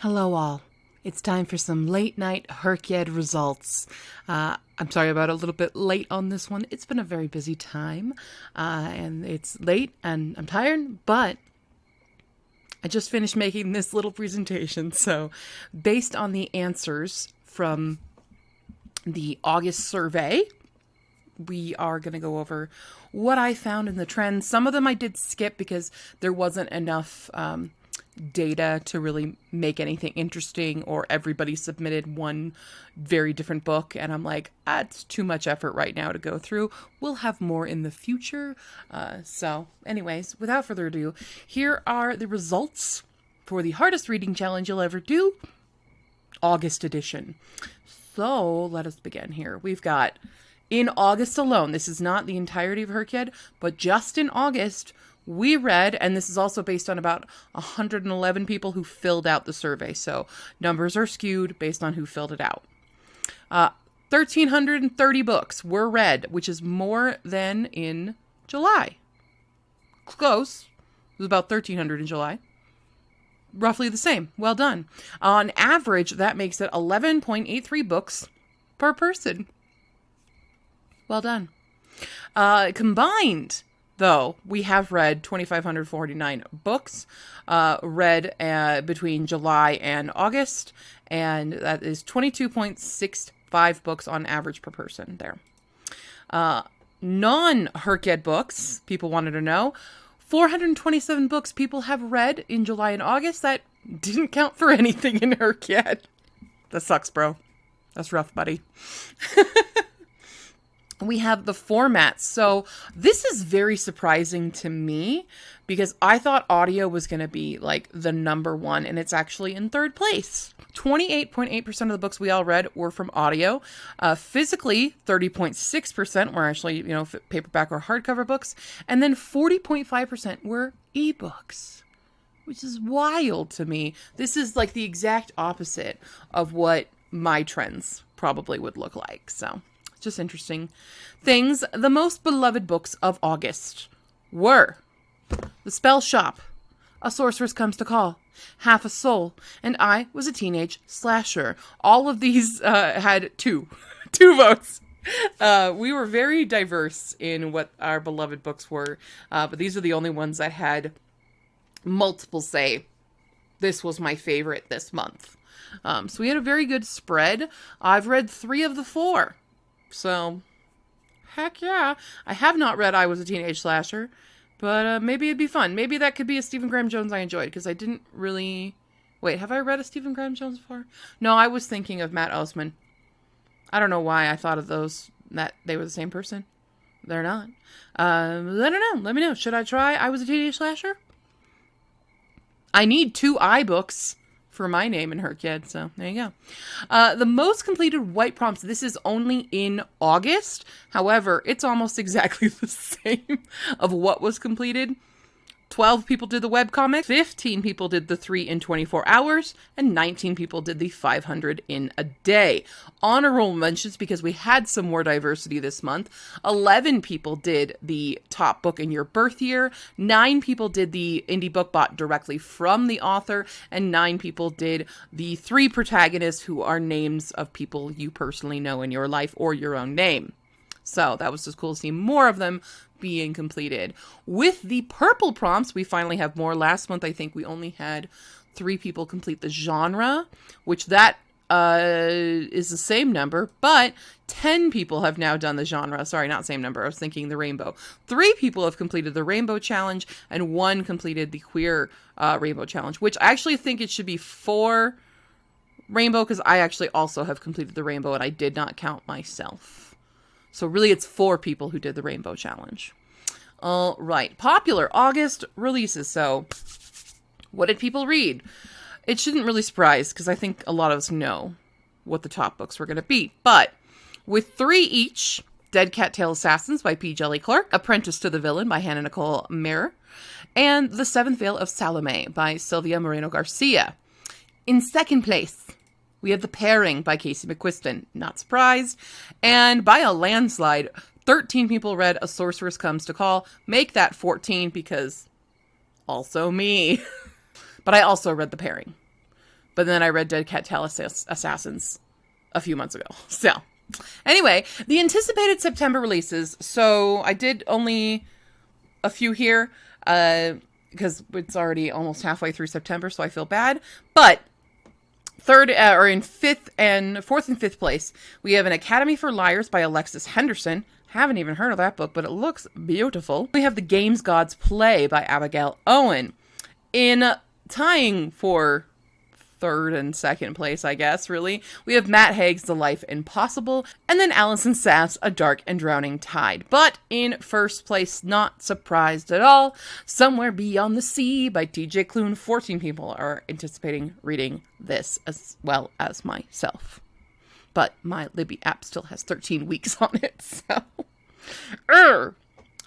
Hello all. It's time for some late night HRCYED results. I'm sorry about a little bit late on this one. It's been a very busy time and it's late and I'm tired, but I just finished making this little presentation. So based on the answers from the August survey, we are going to go over what I found in the trends. Some of them I did skip because there wasn't enough data to really make anything interesting, or everybody submitted one very different book and I'm like, it's too much effort right now to go through. We'll have more in the future. So anyways, without further ado, here are the results for the hardest reading challenge you'll ever do, August edition. So let us begin here. We've got, in August alone, this is not the entirety of HRCYED, but just in August, we read, and this is also based on about 111 people who filled out the survey, so numbers are skewed based on who filled it out. 1,330 books were read, which is more than in July. Close. It was about 1,300 in July. Roughly the same. Well done. On average, that makes it 11.83 books per person. Well done. Combined, though, we have read 2,549 books, read between July and August, and that is 22.65 books on average per person there. Non-HRCYED books, people wanted to know, 427 books people have read in July and August. That didn't count for anything in HRCYED. That sucks, bro. That's rough, buddy. We have the formats. So this is very surprising to me because I thought audio was going to be like the number one, and it's actually in third place. 28.8% of the books we all read were from audio. Physically, 30.6% were actually, paperback or hardcover books. And then 40.5% were ebooks, which is wild to me. This is like the exact opposite of what my trends probably would look like. So just interesting things. The most beloved books of August were The Spell Shop, A Sorceress Comes to Call, Half a Soul, and I Was a Teenage Slasher. All of these had two votes. We were very diverse in what our beloved books were, but these are the only ones that had multiple say, this was my favorite this month. So we had a very good spread. I've read 3 of the 4. So, heck yeah. I have not read I Was a Teenage Slasher, but maybe it'd be fun. Maybe that could be a Stephen Graham Jones I enjoyed, because I didn't really... Wait, have I read a Stephen Graham Jones before? No, I was thinking of Matt Osman. I don't know why I thought of those, that they were the same person. They're not. I don't know. Let me know. Should I try I Was a Teenage Slasher? I need 2 iBooks for my name in HRCYED, so there you go. The most completed white prompts, this is only in August. However, it's almost exactly the same of what was completed. 12 people did the webcomic, 15 people did the 3 in 24 hours, and 19 people did the 500 in a day. Honorable mentions, because we had some more diversity this month. 11 people did the top book in your birth year, 9 people did the indie book bought directly from the author, and 9 people did the 3 protagonists who are names of people you personally know in your life or your own name. So that was just cool to see more of them being completed. With the purple prompts, we finally have more. Last month, I think we only had 3 people complete the genre, which that is the same number, but 10 people have now done the genre. Sorry, not same number. I was thinking the rainbow. 3 people have completed the rainbow challenge, and 1 completed the queer rainbow challenge, which I actually think it should be 4 rainbow, because I actually also have completed the rainbow, and I did not count myself. So really, it's 4 people who did the Rainbow Challenge. All right. Popular August releases. So what did people read? It shouldn't really surprise, because I think a lot of us know what the top books were going to be. But with 3 each, Dead Cattail Assassins by P. Jelly Clark, Apprentice to the Villain by Hannah Nicole Mayer, and The Seventh Veil of Salome by Sylvia Moreno Garcia. In second place, we have The Pairing by Casey McQuiston, not surprised. And by a landslide, 13 people read A Sorceress Comes to Call. Make that 14 because also me. But I also read The Pairing. But then I read Dead Cat Tail Assassins a few months ago. So, anyway, the anticipated September releases. So, I did only a few here, because it's already almost halfway through September, so I feel bad. But fourth and fifth place, we have An Academy for Liars by Alexis Henderson. Haven't even heard of that book, but it looks beautiful. We have The Games Gods Play by Abigail Owen. In tying for third and second place, I guess, really, we have Matt Haig's The Life Impossible, and then Alison Saff's A Dark and Drowning Tide. But in first place, not surprised at all, Somewhere Beyond the Sea by TJ Klune. 14 people are anticipating reading this, as well as myself. But my Libby app still has 13 weeks on it, so...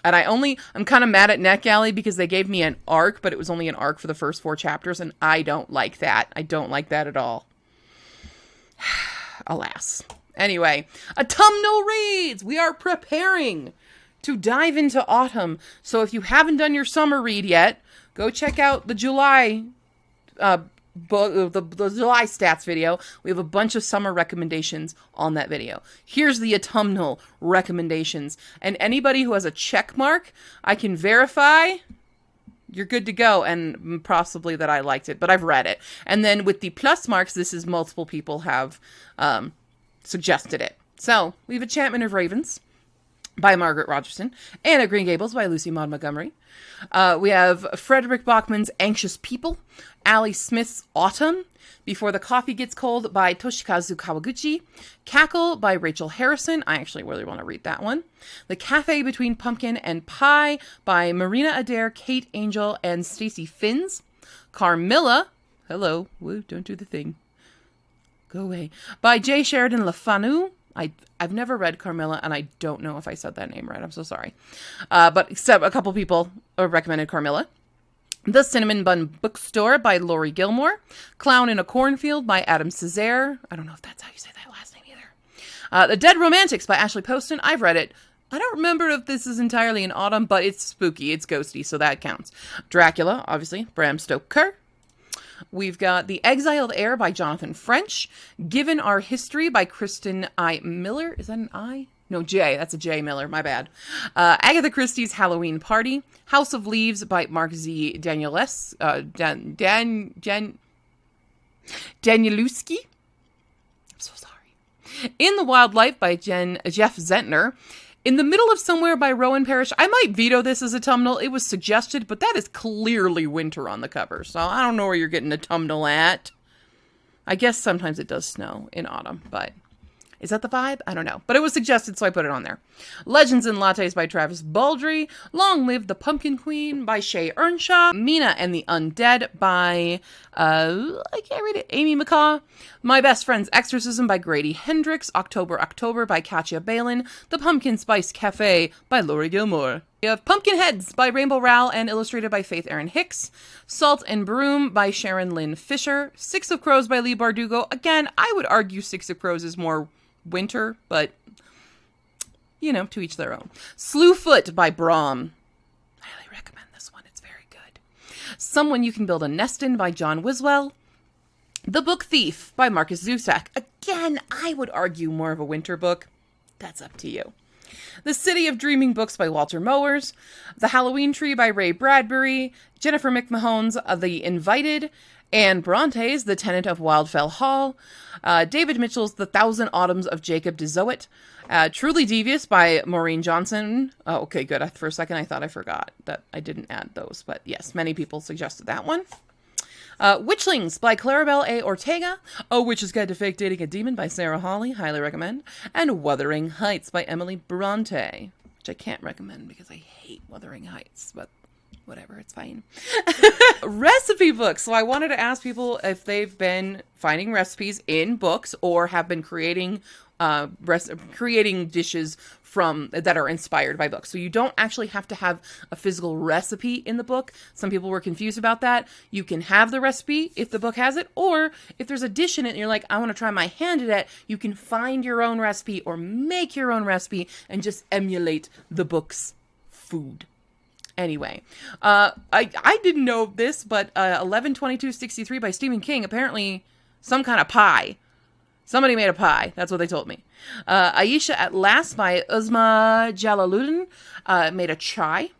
And I'm kind of mad at NetGalley because they gave me an arc, but it was only an arc for the first 4 chapters, and I don't like that. I don't like that at all. Alas. Anyway, autumnal reads! We are preparing to dive into autumn. So if you haven't done your summer read yet, go check out the July the July stats video. We have a bunch of summer recommendations on that video. Here's the autumnal recommendations. And anybody who has a check mark, I can verify you're good to go, and possibly that I liked it, but I've read it. And then with the plus marks, this is multiple people have suggested it. So we have Enchantment of Ravens by Margaret Rogerson, Anne of Green Gables by Lucy Maud Montgomery. We have Frederick Bachman's Anxious People, Ali Smith's Autumn, Before the Coffee Gets Cold by Toshikazu Kawaguchi, Cackle by Rachel Harrison. I actually really want to read that one. The Cafe Between Pumpkin and Pie by Marina Adair, Kate Angel, and Stacey Finns. Carmilla, hello, woo, don't do the thing. Go away. By J. Sheridan Le Fanu. I've never read Carmilla, and I don't know if I said that name right. I'm so sorry. But except a couple people recommended Carmilla. The Cinnamon Bun Bookstore by Lori Gilmore. Clown in a Cornfield by Adam Césaire. I don't know if that's how you say that last name either. The Dead Romantics by Ashley Poston. I've read it. I don't remember if this is entirely in autumn, but it's spooky. It's ghosty, so that counts. Dracula, obviously, Bram Stoker. We've got The Exiled Heir by Jonathan French. Given Our History by Kristen I. Miller. Is that an I? No, J. That's a J. Miller. My bad. Agatha Christie's Halloween Party. House of Leaves by Mark Z. Danielewski. I'm so sorry. In the Wildlife by Jeff Zentner. In the Middle of Somewhere by Rowan Parrish. I might veto this as autumnal. It was suggested, but that is clearly winter on the cover. So I don't know where you're getting autumnal at. I guess sometimes it does snow in autumn, but is that the vibe? I don't know. But it was suggested, so I put it on there. Legends and Lattes by Travis Baldry. Long Live the Pumpkin Queen by Shay Earnshaw. Mina and the Undead by, I can't read it, Amy McCaw. My Best Friend's Exorcism by Grady Hendrix. October by Katya Balin. The Pumpkin Spice Cafe by Lori Gilmore. We have Pumpkinheads by Rainbow Rowell and illustrated by Faith Erin Hicks. Salt and Broom by Sharon Lynn Fisher. Six of Crows by Lee Bardugo. Again, I would argue Six of Crows is more winter, but, you know, to each their own. Slewfoot by Brahm. I highly recommend this one. It's very good. Someone You Can Build a Nest In by John Wiswell. The Book Thief by Marcus Zusak. Again, I would argue more of a winter book. That's up to you. The City of Dreaming Books by Walter Mowers. The Halloween Tree by Ray Bradbury. Jennifer McMahon's The Invited. Anne Bronte's The Tenant of Wildfell Hall. David Mitchell's The Thousand Autumns of Jacob de Zoet. Truly Devious by Maureen Johnson. Oh, okay, good. For a second, I thought I forgot that I didn't add those. But yes, many people suggested that one. Witchlings by Clarabelle A. Ortega. Oh, Witch's Guide to Fake Dating a Demon by Sarah Hawley. Highly recommend. And Wuthering Heights by Emily Bronte. Which I can't recommend because I hate Wuthering Heights. But whatever, it's fine. Recipe books. So I wanted to ask people if they've been finding recipes in books or have been creating dishes that are inspired by books. So you don't actually have to have a physical recipe in the book. Some people were confused about that. You can have the recipe if the book has it, or if there's a dish in it and you're like, I want to try my hand at it, you can find your own recipe or make your own recipe and just emulate the book's food. Anyway, I didn't know this, but 11/22/63 by Stephen King apparently some kind of pie. Somebody made a pie. That's what they told me. Aisha at Last by Uzma Jalaluddin made a chai.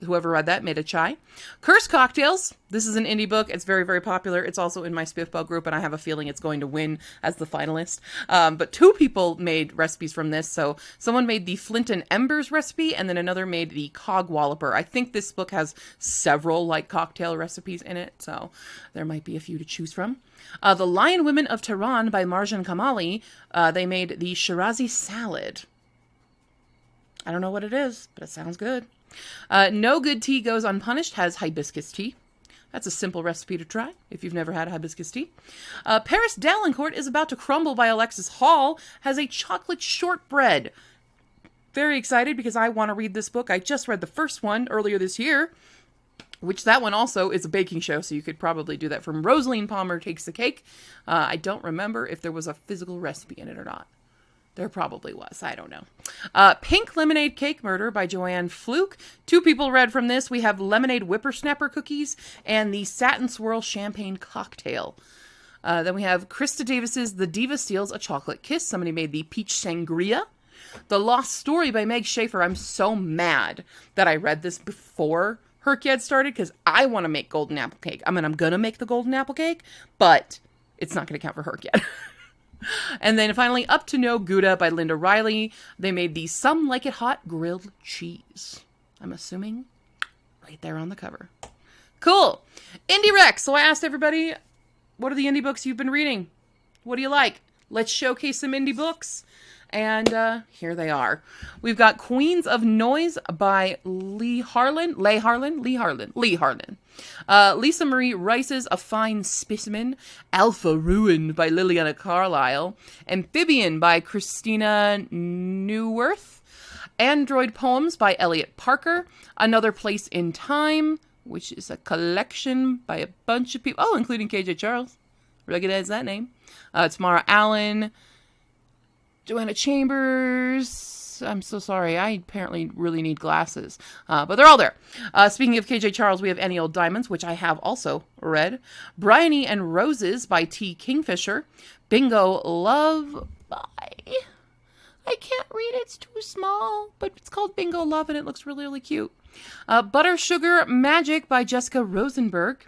Whoever read that made a chai. Cursed Cocktails. This is an indie book. It's very, very popular. It's also in my Spiffball group, and I have a feeling it's going to win as the finalist. But 2 people made recipes from this. So someone made the Flint and Embers recipe, and then another made the Cog Walloper. I think this book has several like cocktail recipes in it, so there might be a few to choose from. The Lion Women of Tehran by Marjan Kamali. They made the Shirazi salad. I don't know what it is, but it sounds good. No Good Tea Goes Unpunished has hibiscus tea. That's a simple recipe to try if you've never had hibiscus tea. Paris Dalencourt is About to Crumble by Alexis Hall has a chocolate shortbread. Very excited because I want to read this book. I just read the first one earlier this year, which that one also is a baking show, so you could probably do that. From Rosaline Palmer Takes the Cake. I don't remember if there was a physical recipe in it or not. There probably was. I don't know. Pink Lemonade Cake Murder by Joanne Fluke. 2 people read from this. We have Lemonade Whippersnapper Cookies and the Satin Swirl Champagne Cocktail. Then we have Krista Davis's The Diva Steals a Chocolate Kiss. Somebody made the Peach Sangria. The Lost Story by Meg Schaefer. I'm so mad that I read this before HRCYED started because I want to make golden apple cake. I mean, I'm going to make the golden apple cake, but it's not going to count for HRCYED. And then finally, Up to No Gouda by Linda Riley. They made the Some Like It Hot grilled cheese. I'm assuming right there on the cover. Cool. Indie Rec. So I asked everybody, what are the indie books you've been reading? What do you like? Let's showcase some indie books. And here they are. We've got Queens of Noise by Lee Harlan. Lisa Marie Rice's A Fine Specimen. Alpha Ruin by Liliana Carlisle. Amphibian by Christina Neuwirth. Android Poems by Elliot Parker. Another Place in Time, which is a collection by a bunch of people. Oh, including KJ Charles. Recognize that name. Tamara Allen. Joanna Chambers. I'm so sorry. I apparently really need glasses. But they're all there. Speaking of KJ Charles, we have Any Old Diamonds, which I have also read. Bryony and Roses by T. Kingfisher. Bingo Love by... I can't read it. It's too small. But it's called Bingo Love, and it looks really, really cute. Butter Sugar Magic by Jessica Rosenberg.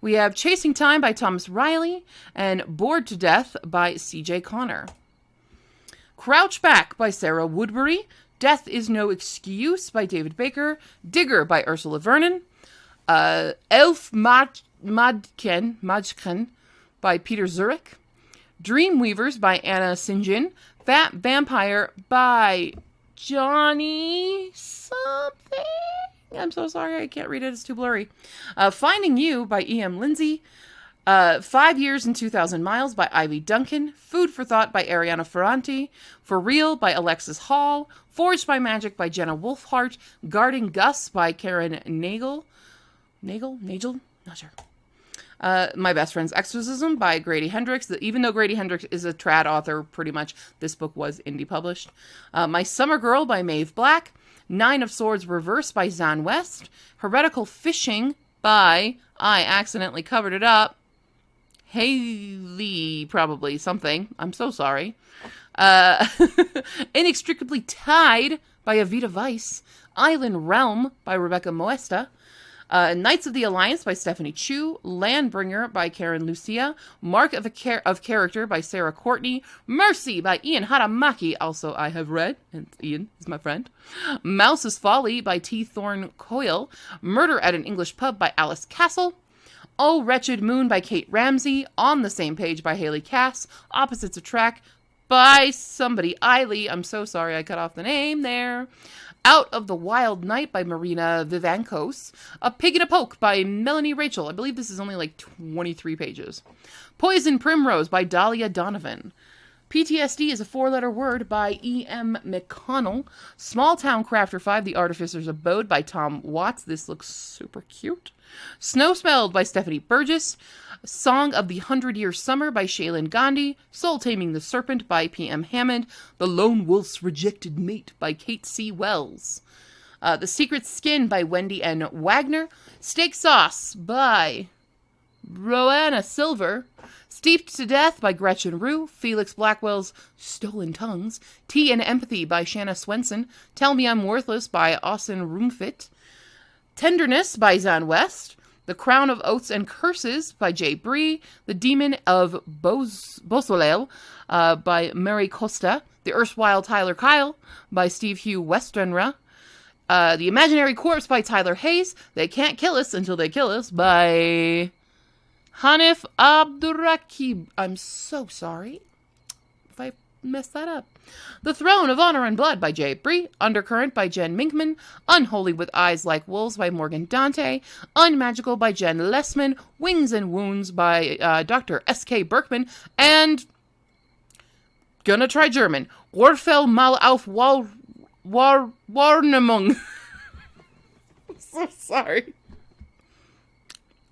We have Chasing Time by Thomas Riley. And Bored to Death by C.J. Connor. Crouch Back by Sarah Woodbury. Death is No Excuse by David Baker. Digger by Ursula Vernon. Elf Madken by Peter Zurich. Dreamweavers by Anna St. Fat Vampire by Johnny something. I'm so sorry, I can't read it, it's too blurry. Finding You by E.M. Lindsay. 5 Years and 2,000 Miles by Ivy Duncan. Food for Thought by Ariana Ferranti. For Real by Alexis Hall. Forged by Magic by Jenna Wolfhart. Guarding Gus by Karen Nagel? Not sure. My Best Friend's Exorcism by Grady Hendrix. Even though Grady Hendrix is a trad author, pretty much this book was indie published. My Summer Girl by Maeve Black. 9 of Swords Reverse by Zan West. Heretical Fishing by, I accidentally covered it up, Haley, probably something. I'm so sorry. Inextricably Tied by Avita Weiss. Island Realm by Rebecca Moesta. Knights of the Alliance by Stephanie Chu. Landbringer by Karen Lucia. Mark of Character by Sarah Courtney. Mercy by Ian Haramaki, also I have read, and Ian is my friend. Mouse's Folly by T. Thorne Coyle. Murder at an English Pub by Alice Castle. Oh Wretched Moon by Kate Ramsey. On the Same Page by Haley Cass. Opposites Attract by somebody, Eiley. I'm so sorry I cut off the name there. Out of the Wild Night by Marina Vivancos. A Pig in a Poke by Melanie Rachel. I believe this is only like 23 pages. Poison Primrose by Dahlia Donovan. PTSD is a 4-letter word by E.M. McConnell. Small Town Crafter 5, The Artificer's Abode by Tom Watts. This looks super cute. Snow Spelled by Stephanie Burgess. Song of the 100-Year Summer by Shaylin Gandhi. Soul Taming the Serpent by P.M. Hammond. The Lone Wolf's Rejected Mate by Kate C. Wells. The Secret Skin by Wendy N. Wagner. Steak Sauce by Roanna Silver. Steeped to Death by Gretchen Rue, Felix Blackwell's Stolen Tongues, Tea and Empathy by Shanna Swenson, Tell Me I'm Worthless by Austin Rumfit, Tenderness by Zan West, The Crown of Oaths and Curses by Jay Bree, The Demon of Beausoleil by Mary Costa, The Erstwhile Tyler Kyle by Steve Hugh Westenra, The Imaginary Corpse by Tyler Hayes, They Can't Kill Us Until They Kill Us by Hanif Abdurraqib. I'm so sorry if I messed that up. The Throne of Honor and Blood by Jay Bree, Undercurrent by Jen Minkman, Unholy with Eyes Like Wolves by Morgan Dante, Unmagical by Jen Lessman, Wings and Wounds by Dr. S.K. Berkman, and gonna try German, Orfel mal auf Warnemung. I'm so sorry.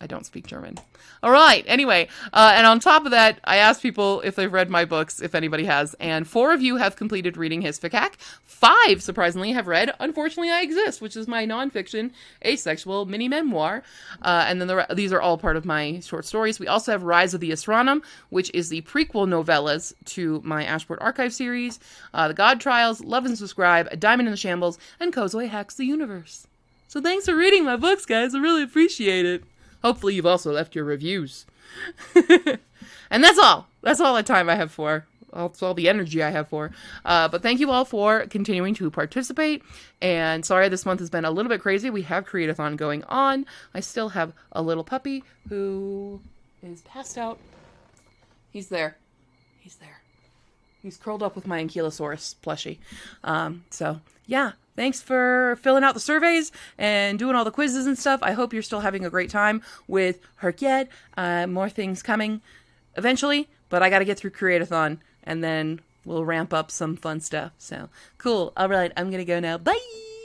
I don't speak German. All right. Anyway, and on top of that, I asked people if they've read my books, if anybody has, and 4 of you have completed reading Hisficac. 5, surprisingly, have read Unfortunately I Exist, which is my nonfiction, asexual mini memoir. And then these are all part of my short stories. We also have Rise of the Astronom, which is the prequel novellas to my Ashport Archive series, The God Trials, Love and Subscribe, A Diamond in the Shambles, and Kozoi Hacks the Universe. So thanks for reading my books, guys. I really appreciate it. Hopefully you've also left your reviews. And that's all. That's all the time I have for. That's all the energy I have for. But thank you all for continuing to participate. And sorry this month has been a little bit crazy. We have Create-a-thon going on. I still have a little puppy who is passed out. He's there. He's there. He's curled up with my Ankylosaurus plushie. So, yeah. Thanks for filling out the surveys and doing all the quizzes and stuff. I hope you're still having a great time with HRCYED. More things coming eventually, but I got to get through Create-a-thon, and then we'll ramp up some fun stuff. So, cool. All right, I'm going to go now. Bye!